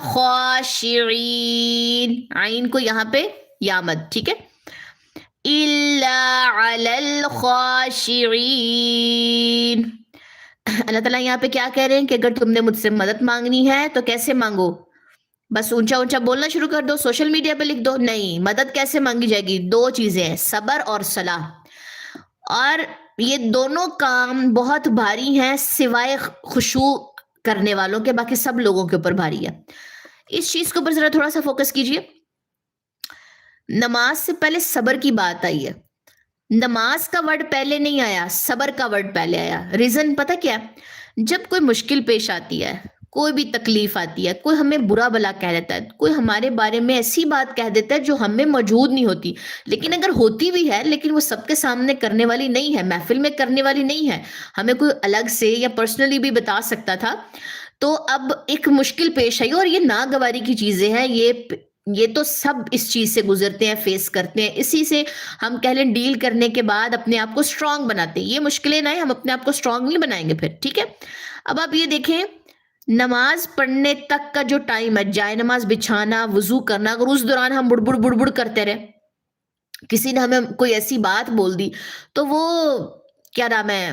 الخاشعین، عین کو یہاں پہ یا مد، ٹھیک ہے، الا علی الخاشعین۔ اللہ تعالیٰ یہاں پہ کیا کہہ رہے ہیں کہ اگر تم نے مجھ سے مدد مانگنی ہے تو کیسے مانگو؟ بس اونچا اونچا بولنا شروع کر دو، سوشل میڈیا پہ لکھ دو؟ نہیں، مدد کیسے مانگی جائے گی؟ دو چیزیں ہیں، صبر اور صلاح، اور یہ دونوں کام بہت بھاری ہیں سوائے خشوع کرنے والوں کے، باقی سب لوگوں کے اوپر بھاری ہے۔ اس چیز کے اوپر ذرا تھوڑا سا فوکس کیجئے۔ نماز سے پہلے صبر کی بات آئی ہے، نماز کا ورڈ پہلے نہیں آیا، صبر کا ورڈ پہلے آیا۔ ریزن پتہ کیا ہے؟ جب کوئی مشکل پیش آتی ہے، کوئی بھی تکلیف آتی ہے، کوئی ہمیں برا بلا کہہ دیتا ہے، کوئی ہمارے بارے میں ایسی بات کہہ دیتا ہے جو ہمیں موجود نہیں ہوتی، لیکن اگر ہوتی بھی ہے لیکن وہ سب کے سامنے کرنے والی نہیں ہے، محفل میں کرنے والی نہیں ہے، ہمیں کوئی الگ سے یا پرسنلی بھی بتا سکتا تھا۔ تو اب ایک مشکل پیش آئی اور یہ ناگواری کی چیزیں ہیں، یہ تو سب اس چیز سے گزرتے ہیں، فیس کرتے ہیں، اسی سے ہم کہہ لیں ڈیل کرنے کے بعد اپنے آپ کو سٹرونگ بناتے ہیں۔ یہ مشکلیں نہ ہیں، ہم اپنے آپ کو سٹرونگ نہیں بنائیں گے پھر، ٹھیک ہے۔ اب آپ یہ دیکھیں، نماز پڑھنے تک کا جو ٹائم ہے، جائے نماز بچھانا، وضو کرنا، اگر اس دوران ہم بڑبڑ بڑبڑ کرتے رہے، کسی نے ہمیں کوئی ایسی بات بول دی تو وہ کیا نام ہے،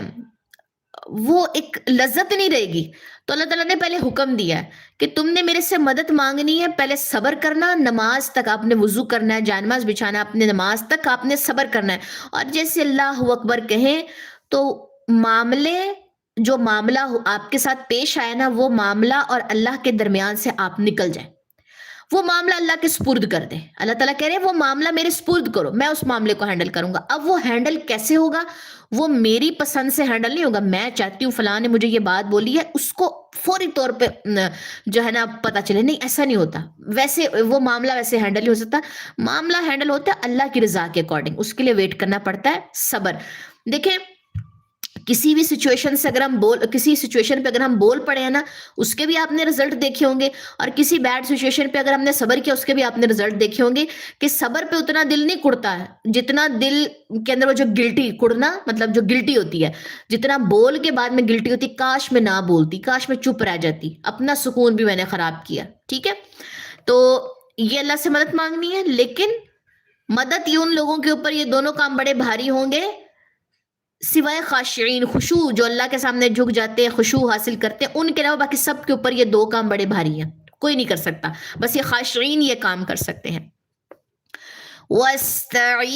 وہ ایک لذت نہیں رہے گی۔ تو اللہ تعالیٰ نے پہلے حکم دیا ہے کہ تم نے میرے سے مدد مانگنی ہے، پہلے صبر کرنا، نماز تک آپ نے وضو کرنا ہے، جائے نماز بچھانا، اپنے نماز تک آپ نے صبر کرنا ہے، اور جیسے اللہ اکبر کہیں تو جو معاملہ آپ کے ساتھ پیش آیا نا، وہ معاملہ اور اللہ کے درمیان سے آپ نکل جائیں، وہ معاملہ اللہ کے سپرد کر دیں۔ اللہ تعالیٰ کہہ رہے ہیں وہ معاملہ میرے سپرد کرو، میں اس معاملے کو ہینڈل کروں گا۔ اب وہ ہینڈل کیسے ہوگا؟ وہ میری پسند سے ہینڈل نہیں ہوگا، میں چاہتی ہوں فلاں نے مجھے یہ بات بولی ہے، اس کو فوری طور پہ جو ہے نا پتہ چلے، نہیں ایسا نہیں ہوتا، ویسے وہ معاملہ ویسے ہینڈل نہیں ہو سکتا۔ معاملہ ہینڈل ہوتا ہے اللہ کی رضا کے اکارڈنگ، اس کے لیے ویٹ کرنا پڑتا ہے، صبر۔ دیکھیں کسی بھی سچویشن سے کسی سچویشن پہ اگر ہم بول پڑے ہیں نا، اس کے بھی آپ نے رزلٹ دیکھے ہوں گے، اور کسی بیڈ سچویشن پہ اگر ہم نے صبر کیا، اس کے بھی آپ نے رزلٹ دیکھے ہوں گے، کہ صبر پہ اتنا دل نہیں کڑتا ہے جتنا دل کے اندر وہ جو گلٹی کڑنا، مطلب جو گلٹی ہوتی ہے، جتنا بول کے بعد میں گلٹی ہوتی، کاش میں نہ بولتی، کاش میں چپ رہ جاتی، اپنا سکون بھی میں نے خراب کیا، ٹھیک ہے۔ تو یہ اللہ سے مدد مانگنی ہے، لیکن مدد یہ ان لوگوں کے اوپر یہ دونوں کام بڑے بھاری ہوں گے سوائے خاشعین، خشوع، جو اللہ کے سامنے جھک جاتے ہیں، خشوع حاصل کرتے ہیں، ان کے علاوہ باقی سب کے اوپر یہ دو کام بڑے بھاری ہیں، کوئی نہیں کر سکتا، بس یہ خاشعین یہ کام کر سکتے ہیں۔